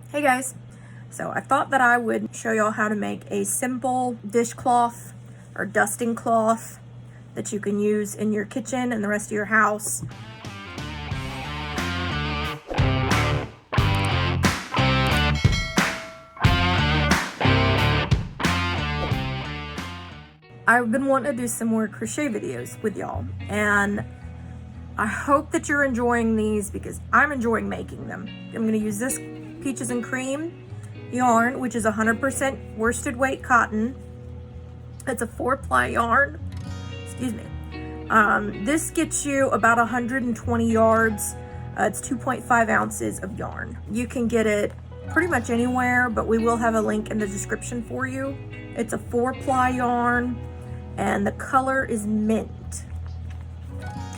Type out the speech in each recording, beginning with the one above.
Hey guys, so I thought that I would show y'all how to make a simple dishcloth or dusting cloth that you can use in your kitchen and the rest of your house. I've been wanting to do some more crochet videos with y'all, and I hope that you're enjoying these because I'm enjoying making them. I'm going to use this Peaches and Cream yarn, which is 100% worsted weight cotton. It's a 4-ply yarn. Excuse me. This gets you about 120 yards. It's 2.5 ounces of yarn. You can get it pretty much anywhere, but we will have a link in the description for you. It's a 4-ply yarn, and the color is mint.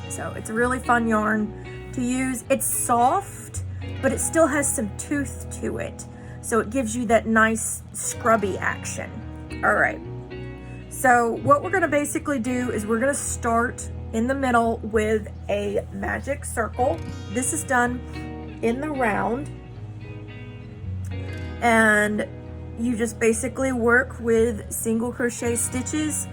So it's a really fun yarn to use. It's soft, but it still has some tooth to it. So it gives you that nice scrubby action. All right. So what we're gonna basically do is we're gonna start in the middle with a magic circle. This is done in the round. And you just basically work with single crochet stitches,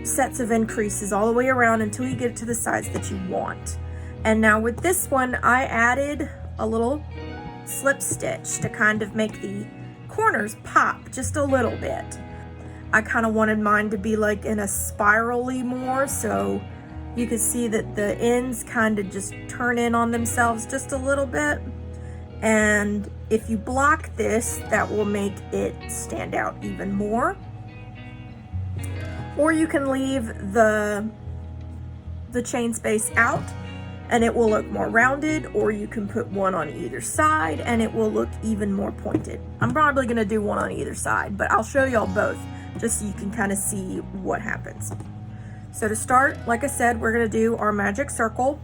sets of increases all the way around until you get it to the size that you want. And now with this one, I added a little slip stitch to kind of make the corners pop just a little bit. I kind of wanted mine to be like in a spirally more, so you could see that the ends kind of just turn in on themselves just a little bit. And if you block this, that will make it stand out even more. Or you can leave the chain space out and it will look more rounded, or you can put one on either side and it will look even more pointed. I'm probably gonna do one on either side, but I'll show y'all both just so you can kind of see what happens. So to start, like I said, we're gonna do our magic circle.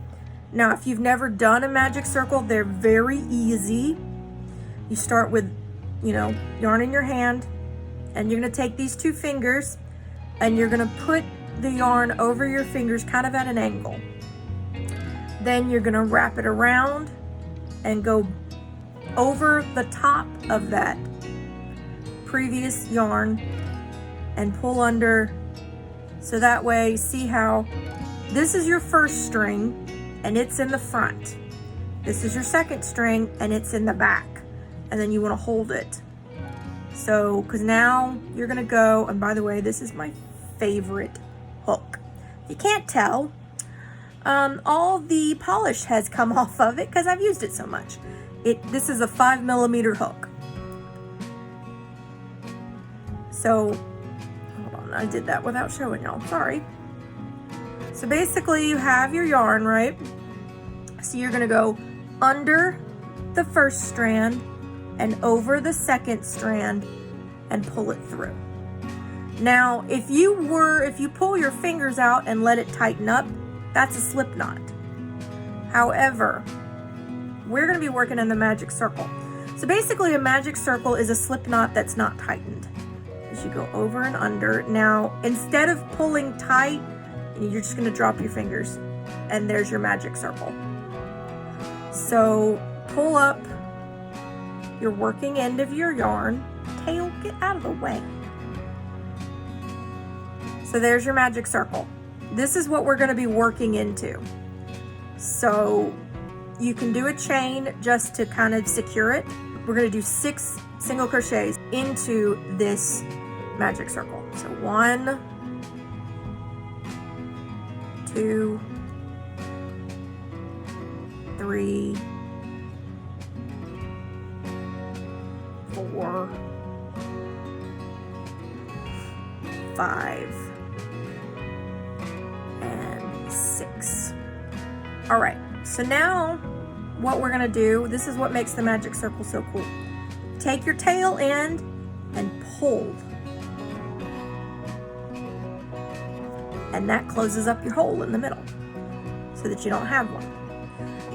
Now, if you've never done a magic circle, they're very easy. You start with, yarn in your hand, and you're gonna take these 2 fingers and you're gonna put the yarn over your fingers kind of at an angle. Then you're gonna wrap it around and go over the top of that previous yarn and pull under. So that way, see how this is your first string and it's in the front. This is your second string and it's in the back. And then you wanna hold it. So, because now you're gonna go, and by the way, this is my favorite hook. If you can't tell, all the polish has come off of it because I've used it so much. This is a 5mm hook. So, hold on, I did that without showing y'all, sorry. So basically you have your yarn, right? So you're gonna go under the first strand and over the second strand and pull it through. Now, if you pull your fingers out and let it tighten up, that's a slip knot. However, we're gonna be working in the magic circle. So basically a magic circle is a slip knot that's not tightened. As you go over and under. Now, instead of pulling tight, you're just gonna drop your fingers and there's your magic circle. So pull up your working end of your yarn. Tail, get out of the way. So there's your magic circle. This is what we're gonna be working into. So you can do a chain just to kind of secure it. We're gonna do 6 single crochets into this magic circle. So 1, 2, 3, 4, 5, and 6. All right, so now what we're gonna do, this is what makes the magic circle so cool. Take your tail end and pull. And that closes up your hole in the middle so that you don't have one.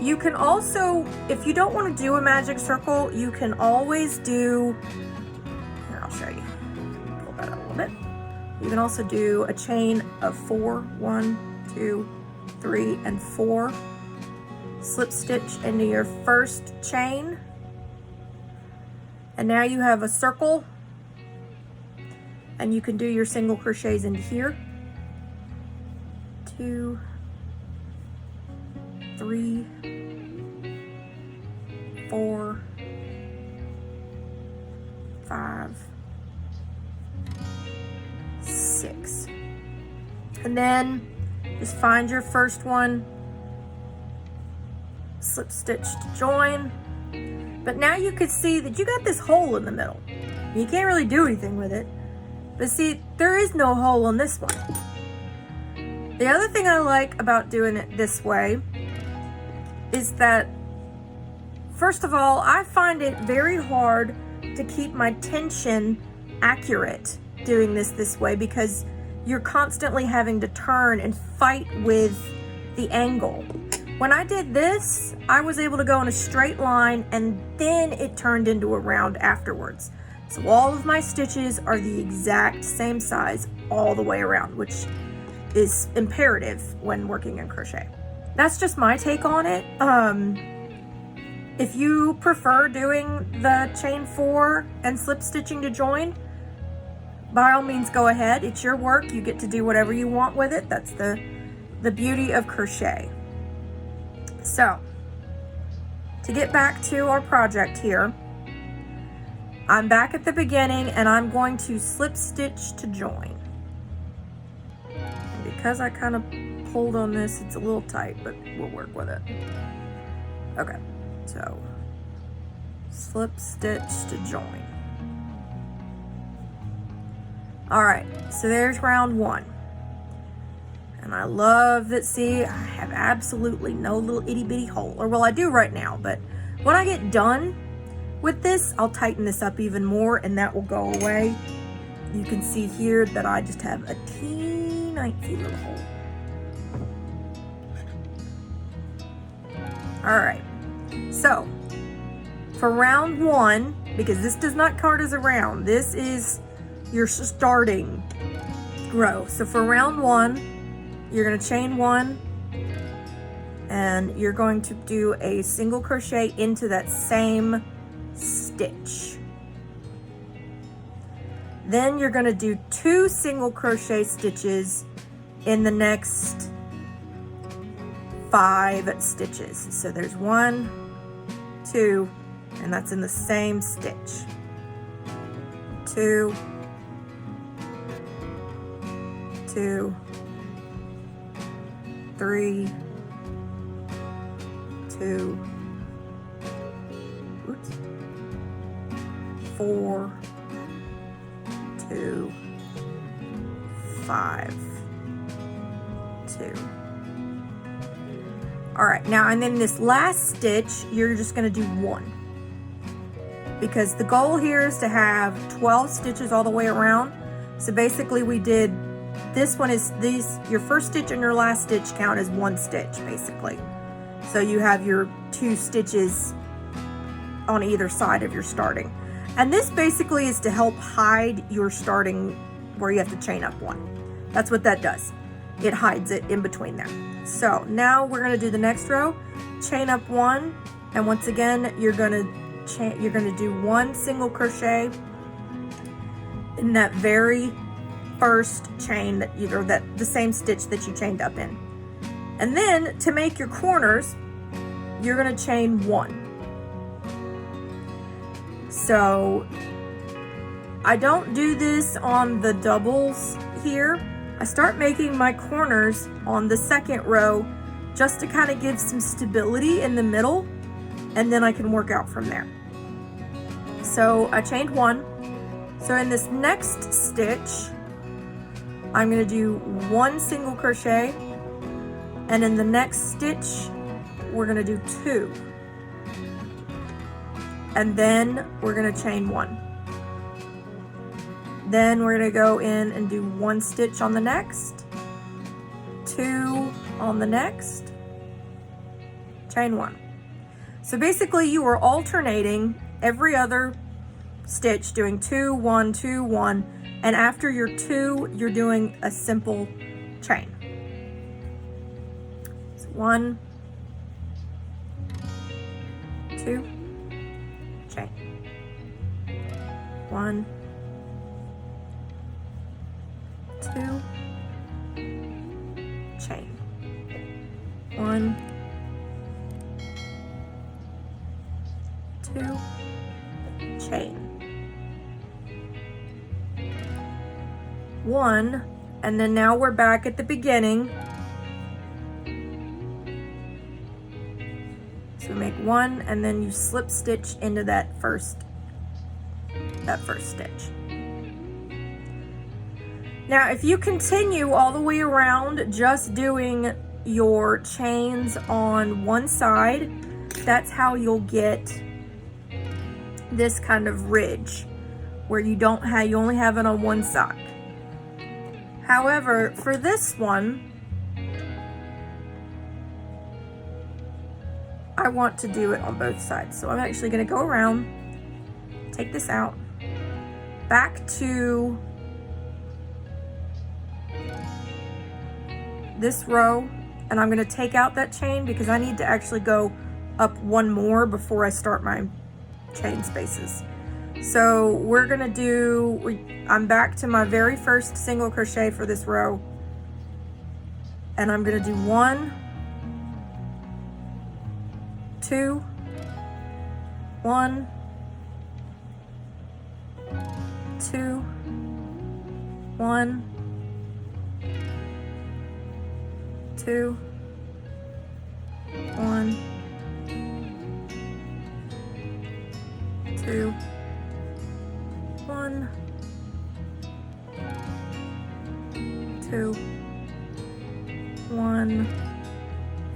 You can also, if you don't want to do a magic circle, you can always do, here, I'll show you. Pull that up a little bit. You can also do a chain of 4, 1, 2, 3, and 4. Slip stitch into your first chain And now you have a circle, and you can do your single crochets into here. 2, 3, 4, 5, 6. And then just find your first one, slip stitch to join. But now you could see that you got this hole in the middle. You can't really do anything with it. But see, there is no hole in this one. The other thing I like about doing it this way is that, first of all, I find it very hard to keep my tension accurate doing this way, because you're constantly having to turn and fight with the angle. When I did this, I was able to go in a straight line, and then it turned into a round afterwards. So all of my stitches are the exact same size all the way around, which is imperative when working in crochet. That's just my take on it. If you prefer doing the chain 4 and slip stitching to join, by all means go ahead. It's your work. You get to do whatever you want with it. That's the beauty of crochet. So, to get back to our project here, I'm back at the beginning and I'm going to slip stitch to join. And because I kind of pulled on this, it's a little tight, but we'll work with it. Okay, so slip stitch to join. All right, so there's round 1. And I love that, see, I have absolutely no little itty bitty hole. Or well, I do right now, but when I get done with this, I'll tighten this up even more and that will go away. You can see here that I just have a teeny little hole. All right, so for round 1, because this does not count as a round, this is your starting row. So for round 1, you're going to chain 1 and you're going to do a single crochet into that same stitch. Then you're going to do 2 single crochet stitches in the next 5 stitches. So there's 1, 2, and that's in the same stitch. 2, 2, 3, 2, 4, 2, 5, 2. All right, now and then this last stitch, you're just going to do 1. Because the goal here is to have 12 stitches all the way around. So basically we did, this one is your first stitch and your last stitch count as 1 stitch basically. So you have your 2 stitches on either side of your starting. And this basically is to help hide your starting where you have to chain up 1. That's what that does. It hides it in between there. So now we're going to do the next row, chain up 1, and once again you're going to do 1 single crochet in that very first chain that the same stitch that you chained up in. And then to make your corners, you're going to chain 1. So I don't do this on the doubles here. I start making my corners on the second row just to kind of give some stability in the middle, and then I can work out from there. So I chained 1. So in this next stitch, I'm going to do 1 single crochet, and in the next stitch, we're going to do 2. And then we're going to chain 1. Then we're going to go in and do 1 stitch on the next, 2 on the next, chain 1. So basically you are alternating every other stitch, doing 2, 1, 2, 1, and after your 2, you're doing a simple chain. So 1, 2, chain. 1, 2, chain, 1, 2, chain, 1, and then now we're back at the beginning. So make 1, and then you slip stitch into that first stitch. Now, if you continue all the way around just doing your chains on one side, that's how you'll get this kind of ridge where you only have it on one side. However, for this one, I want to do it on both sides. So I'm actually going to go around, take this out, back to this row, and I'm going to take out that chain because I need to actually go up one more before I start my chain spaces. So we're going to do, I'm back to my very first single crochet for this row, and I'm going to do 1, 2, 1, 2, 1, 2, 1, 2, 1, 2, 1,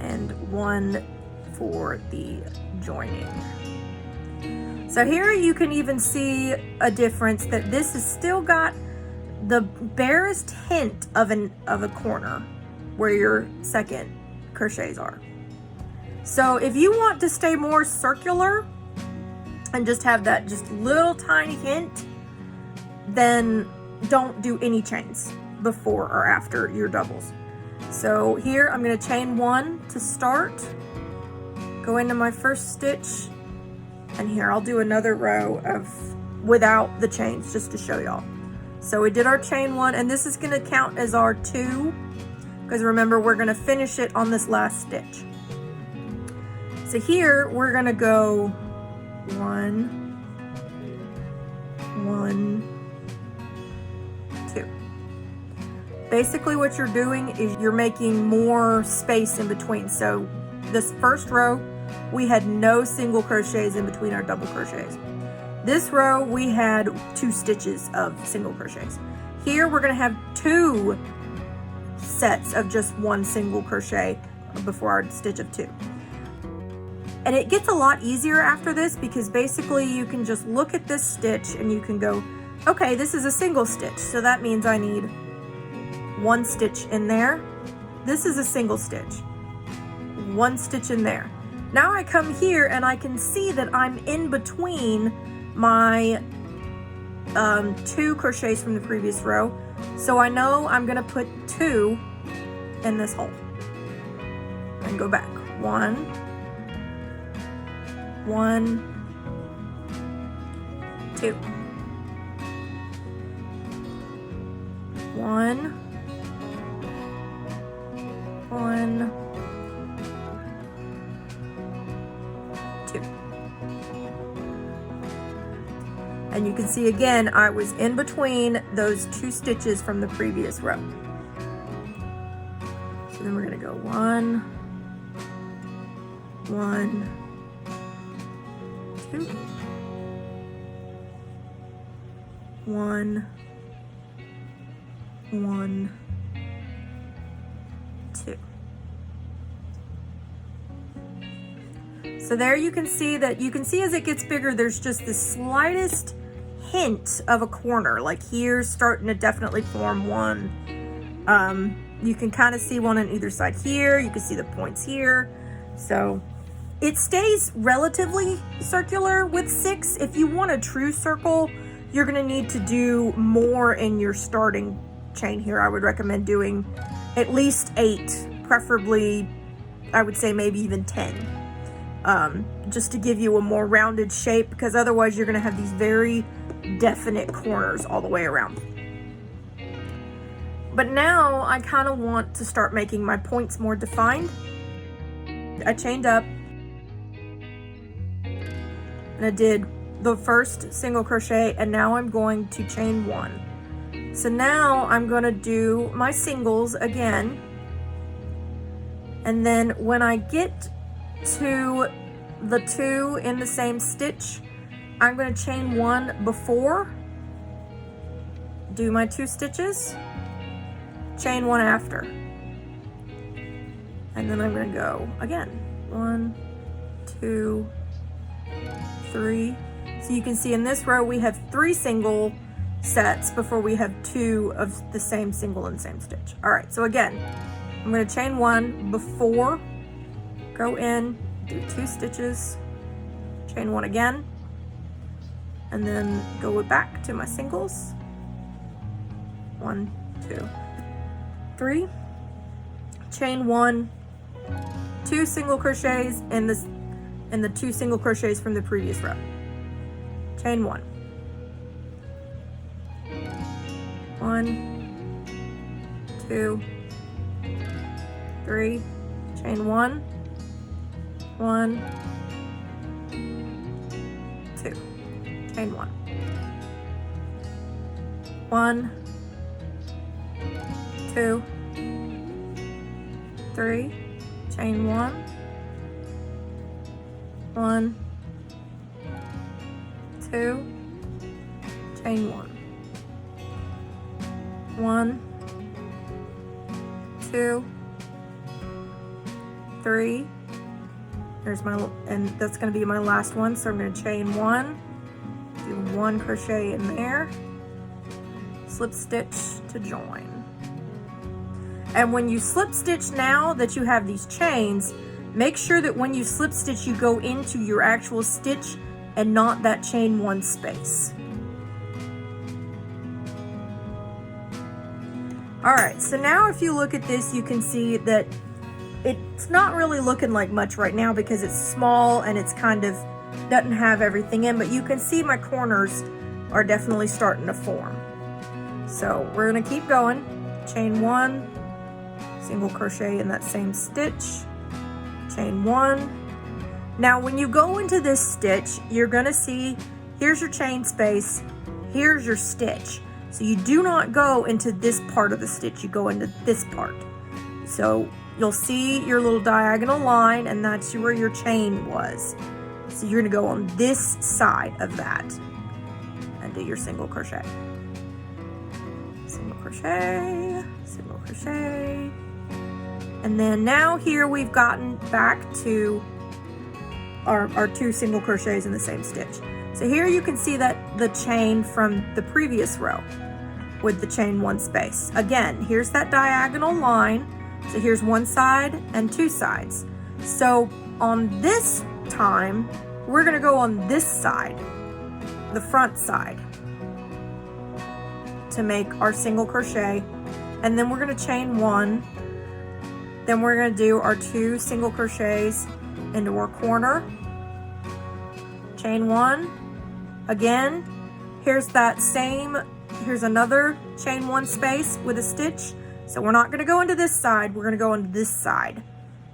and 1 for the joining. So here you can even see a difference that this has still got the barest hint of a corner where your second crochets are. So if you want to stay more circular and just have that just little tiny hint, then don't do any chains before or after your doubles. So here I'm going to chain 1 to start, go into my first stitch, and here I'll do another row of without the chains just to show y'all. So we did our chain 1, and this is going to count as our 2 because remember we're going to finish it on this last stitch. So here we're going to go 1, 1, 2. Basically what you're doing is you're making more space in between. So this first row we had no single crochets in between our double crochets. This row we had 2 stitches of single crochets. Here we're going to have 2 sets of just 1 single crochet before our stitch of 2. And it gets a lot easier after this because basically you can just look at this stitch and you can go, okay, this is a single stitch, so that means I need 1 stitch in there. This is a single stitch, 1 stitch in there. Now I come here and I can see that I'm in between my 2 crochets from the previous row, so I know I'm going to put 2 in this hole and go back. 1, 1, 2, 1, 1, 2. And you can see again, I was in between those 2 stitches from the previous row. So then we're going to go 1, 1, 2, 1, 1, 2. So there you can see that, as it gets bigger, there's just the slightest hint of a corner. Like here's starting to definitely form one. You can kind of see one on either side here. You can see the points here. So it stays relatively circular with 6. If you want a true circle, you're going to need to do more in your starting chain here. I would recommend doing at least 8, preferably, I would say maybe even 10, just to give you a more rounded shape, because otherwise you're going to have these very definite corners all the way around. But now I kind of want to start making my points more defined. I chained up and I did the first single crochet, and now I'm going to chain 1. So now I'm going to do my singles again, and then when I get to the 2 in the same stitch, I'm going to chain 1 before, do my 2 stitches, chain 1 after, and then I'm going to go again 1, 2, 3. So you can see in this row we have 3 single sets before we have 2 of the same single in the same stitch. All right, so again, I'm going to chain 1 before, go in, do 2 stitches, chain 1 again, and then go back to my singles. 1, 2, 3, chain 1, 2 single crochets in the 2 single crochets from the previous row. Chain 1. 1, 2, 3, chain 1, 1, 2, chain 1, 1, 2, 3, chain 1, 1, 2, chain 1, 1, 2, 3. There's my, and that's going to be my last one, so I'm going to chain 1, do 1 crochet in there, slip stitch to join. And when you slip stitch, now that you have these chains, make sure that when you slip stitch you go into your actual stitch and not that chain 1 space. All right, so now if you look at this, you can see that it's not really looking like much right now because it's small and it's kind of doesn't have everything in, but you can see my corners are definitely starting to form. So we're gonna keep going. Chain 1, single crochet in that same stitch, chain 1. Now when you go into this stitch, you're gonna see, here's your chain space, here's your stitch. So you do not go into this part of the stitch, you go into this part. So you'll see your little diagonal line, and that's where your chain was. So you're gonna go on this side of that and do your single crochet. Single crochet, single crochet. And then now here we've gotten back to our 2 single crochets in the same stitch. So here you can see that the chain from the previous row with the chain 1 space. Again, here's that diagonal line. So here's 1 side and 2 sides. So on this time, we're gonna go on this side, the front side, to make our single crochet. And then we're gonna chain 1. Then we're gonna do our 2 single crochets into our corner, chain 1. Again, here's that same, here's another chain 1 space with a stitch. So we're not gonna go into this side, we're gonna go into this side,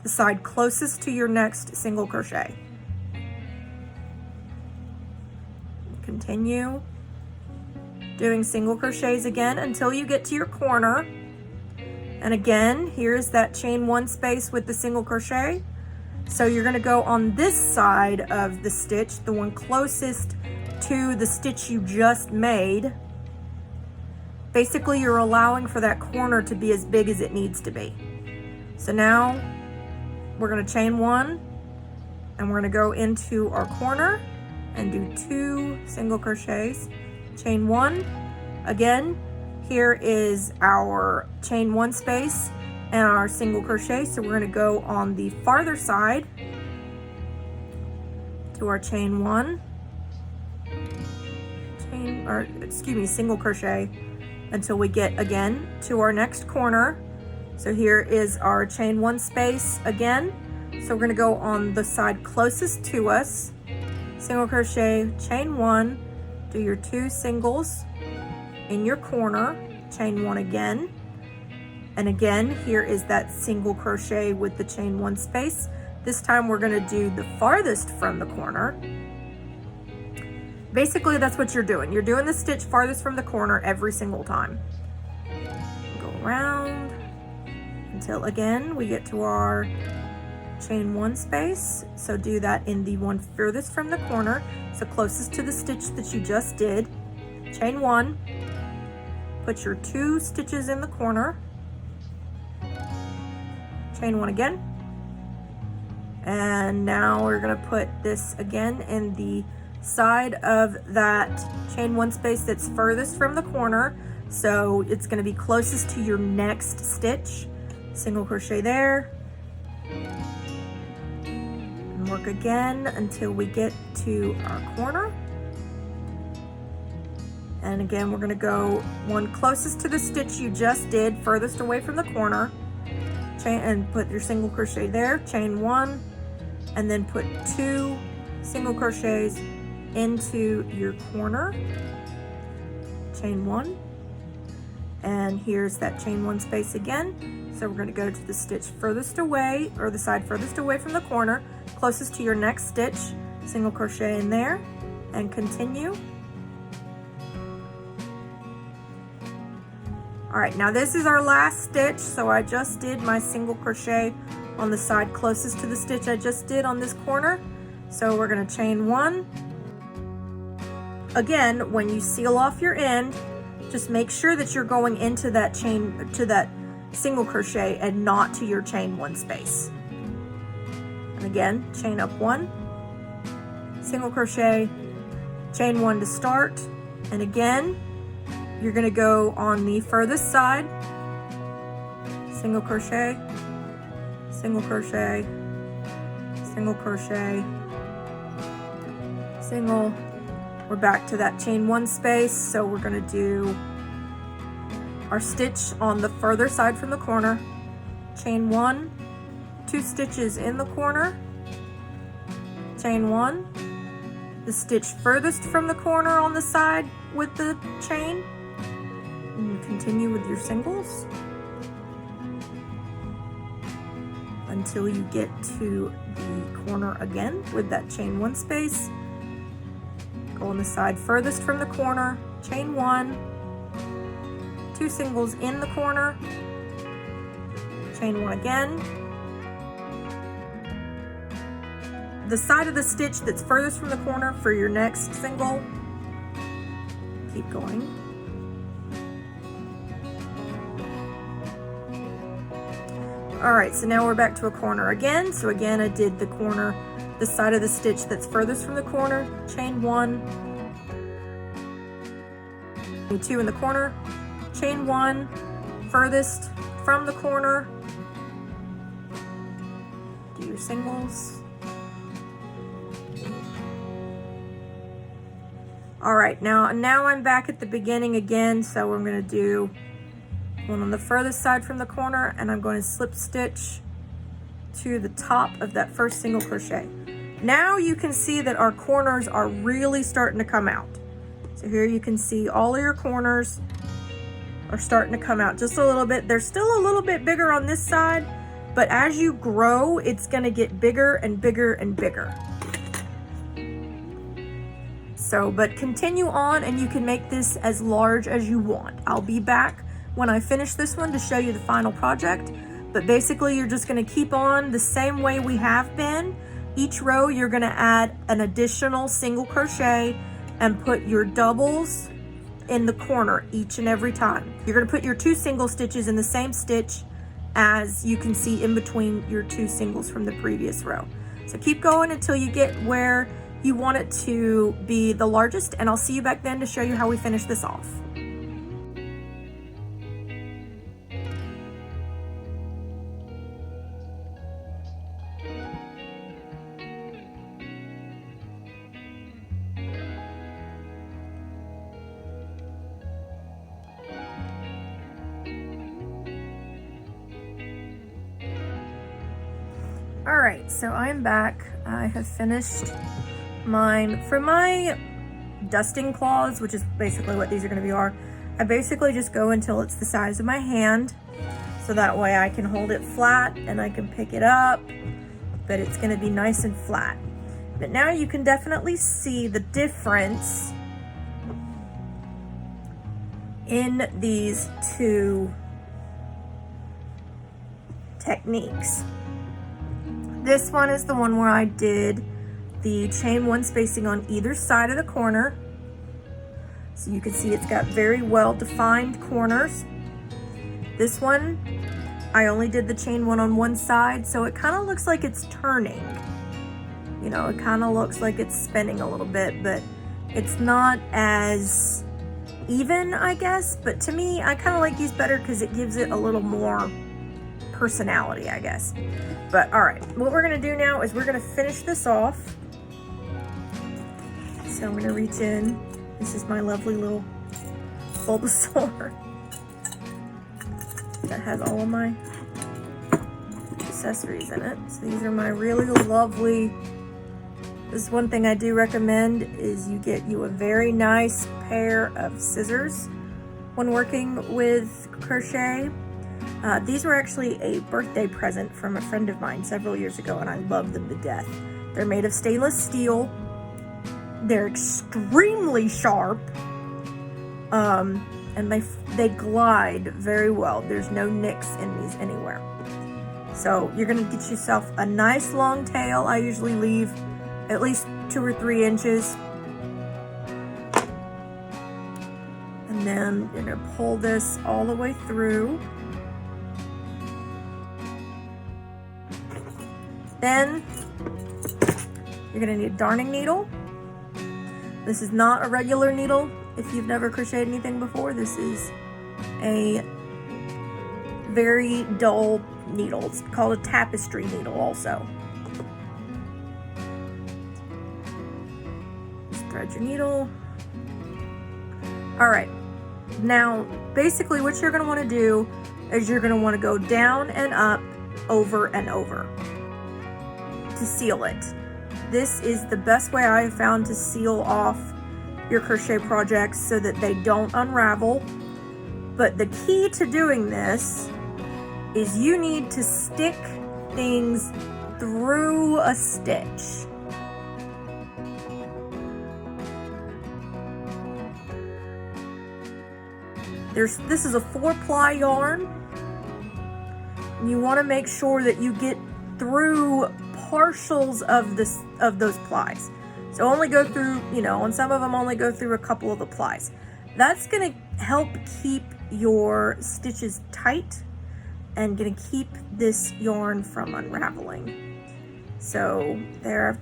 the side closest to your next single crochet. Continue doing single crochets again until you get to your corner. And again, here's that chain 1 space with the single crochet. So you're gonna go on this side of the stitch, the one closest to the stitch you just made. Basically, you're allowing for that corner to be as big as it needs to be. So now we're gonna chain 1 and we're gonna go into our corner and do 2 single crochets, chain 1. Again, here is our chain 1 space and our single crochet. So we're gonna go on the farther side to our chain 1, single crochet until we get again to our next corner. So here is our chain 1 space again. So we're gonna go on the side closest to us, single crochet, chain 1, do your 2 singles in your corner, chain 1 again, and again here is that single crochet with the chain 1 space. This time we're going to do the farthest from the corner. Basically that's what you're doing. You're doing the stitch farthest from the corner every single time. Go around until again we get to our chain 1 space. So do that in the one furthest from the corner, so closest to the stitch that you just did. Chain 1, put your 2 stitches in the corner, chain 1 again, and now we're going to put this again in the side of that chain 1 space that's furthest from the corner, so it's going to be closest to your next stitch. Single crochet there, and work again until we get to our corner. And again we're going to go one closest to the stitch you just did, furthest away from the corner, chain, and put your single crochet there, chain 1, and then put 2 single crochets into your corner, chain 1, and here's that chain 1 space again. So we're going to go to the stitch furthest away, or the side furthest away from the corner, closest to your next stitch, single crochet in there, and continue. All right, now this is our last stitch, so I just did my single crochet on the side closest to the stitch I just did on this corner. So we're going to chain 1. Again, when you seal off your end, just make sure that you're going into that chain, to that single crochet, and not to your chain 1 space. And again, chain up 1, single crochet, chain 1 to start, and again you're going to go on the furthest side, single crochet, single crochet, single crochet, single. We're back to that chain 1 space, so we're going to do our stitch on the further side from the corner, chain 1, 2 stitches in the corner, chain 1, the stitch furthest from the corner on the side with the chain, and continue with your singles until you get to the corner again with that chain 1 space. Go on the side furthest from the corner, chain 1, 2 singles in the corner, chain 1 again. The side of the stitch that's furthest from the corner for your next single, keep going. All right, so now we're back to a corner again. So again, I did the corner, the side of the stitch that's furthest from the corner, chain 1, 2 in the corner, chain 1, furthest from the corner, do your singles. All right, now I'm back at the beginning again, so I'm going to do one on the furthest side from the corner, and I'm going to slip stitch to the top of that first single crochet. Now you can see that our corners are really starting to come out. So here you can see all of your corners are starting to come out just a little bit. They're still a little bit bigger on this side, but as you grow, it's going to get bigger and bigger and bigger. So, but continue on, and you can make this as large as you want. I'll be back when I finish this one to show you the final project, but basically you're just going to keep on the same way we have been. Each row you're going to add an additional single crochet and put your doubles in the corner each and every time. You're going to put your 2 single stitches in the same stitch as you can see in between your 2 singles from the previous row. So keep going until you get where you want it to be the largest, and I'll see you back then to show you how we finish this off. All right, so I'm back. I have finished mine. For my dusting cloths, which is basically what these are going to be, I basically just go until it's the size of my hand, so that way I can hold it flat and I can pick it up, but it's going to be nice and flat. But now you can definitely see the difference in these two techniques. This one is the one where I did the chain one spacing on either side of the corner. So you can see it's got very well defined corners. This one, I only did the chain one on one side, so it kind of looks like it's turning. You know, it kind of looks like it's spinning a little bit, but it's not as even, I guess. But to me, I kind of like these better because it gives it a little more personality, I guess. But all right, what we're gonna do now is we're gonna finish this off. So I'm gonna reach in. This is my lovely little Bulbasaur that has all of my accessories in it. So these are my really lovely, this is one thing I do recommend, is you get you a very nice pair of scissors when working with crochet. These were actually a birthday present from a friend of mine several years ago, and I love them to death. They're made of stainless steel. They're extremely sharp, and they glide very well. There's no nicks in these anywhere. So you're gonna get yourself a nice long tail. I usually leave at least 2 or 3 inches. And then you're gonna pull this all the way through. Then you're gonna need a darning needle. This is not a regular needle. If you've never crocheted anything before, this is a very dull needle. It's called a tapestry needle also. Just thread your needle. All right, now basically what you're gonna wanna do is you're gonna wanna go down and up, over and over to seal it. This is the best way I have found to seal off your crochet projects so that they don't unravel. But the key to doing this is you need to stick things through a stitch. This is a 4-ply yarn. You want to make sure that you get through partials of those plies. So only go through, you know, on some of them only go through a couple of the plies. That's going to help keep your stitches tight and going to keep this yarn from unraveling. So there I've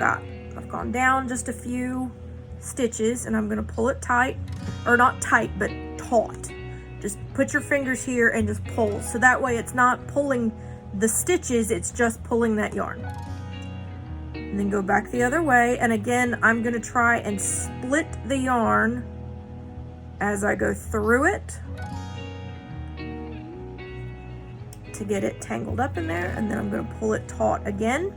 gone down just a few stitches, and I'm going to pull it tight, or not tight, but taut. Just put your fingers here and just pull. So that way it's not pulling the stitches, it's just pulling that yarn. And then go back the other way. And again, I'm gonna try and split the yarn as I go through it to get it tangled up in there. And then I'm gonna pull it taut again.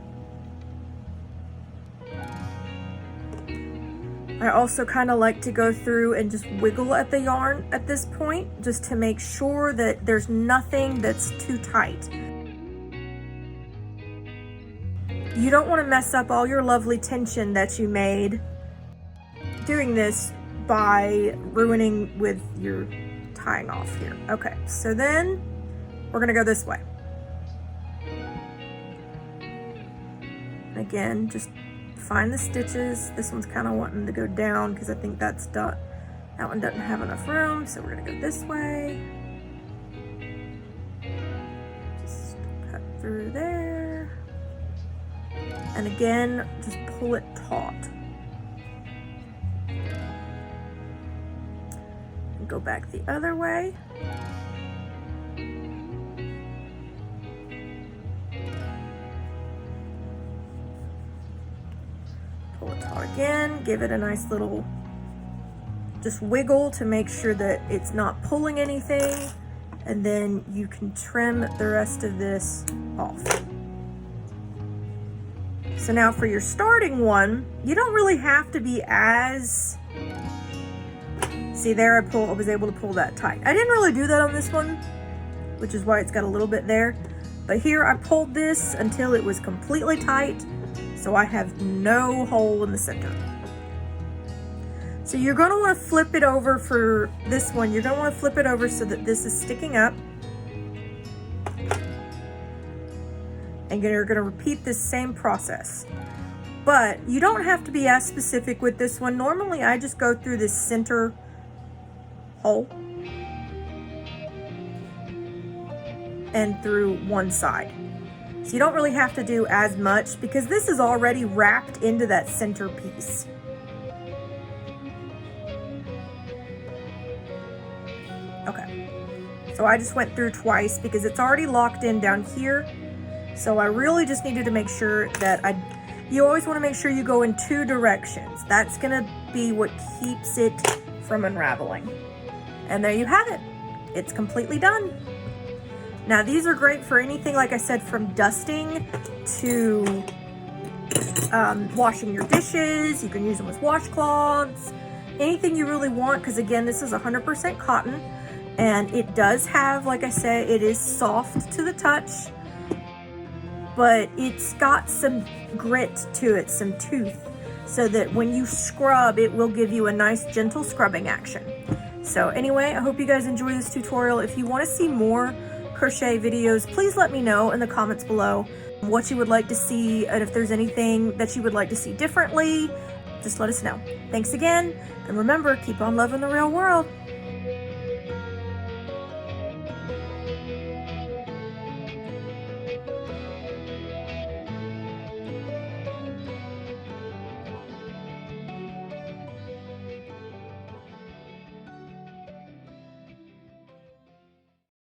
I also kind of like to go through and just wiggle at the yarn at this point, just to make sure that there's nothing that's too tight. You don't want to mess up all your lovely tension that you made doing this by ruining with your tying off here. Okay, so then we're gonna go this way. Again, just find the stitches. This one's kind of wanting to go down because I think that's done. That one doesn't have enough room, so we're gonna go this way. Just cut through there. And again, just pull it taut. And go back the other way. Pull it taut again, give it a nice little just wiggle to make sure that it's not pulling anything, and then you can trim the rest of this off. So now for your starting one, you don't really have to be as See there, I was able to pull that tight. I didn't really do that on this one, which is why it's got a little bit there. But here I pulled this until it was completely tight, so I have no hole in the center. So you're going to want to flip it over for this one. You're going to want to flip it over so that this is sticking up. And you're going to repeat this same process. But you don't have to be as specific with this one. Normally I just go through this center hole and through one side. So you don't really have to do as much because this is already wrapped into that center piece. Okay, so I just went through twice because it's already locked in down here. So I really just needed to make sure that you always want to make sure you go in 2 directions. That's gonna be what keeps it from unraveling. And there you have it. It's completely done. Now these are great for anything, like I said, from dusting to washing your dishes. You can use them with washcloths, anything you really want, because again, this is 100% cotton. And it does have, like I said, it is soft to the touch, but it's got some grit to it, some tooth, so that when you scrub, it will give you a nice gentle scrubbing action. So anyway, I hope you guys enjoy this tutorial. If you want to see more crochet videos, please let me know in the comments below what you would like to see, and if there's anything that you would like to see differently, just let us know. Thanks again, and remember, keep on loving the real world.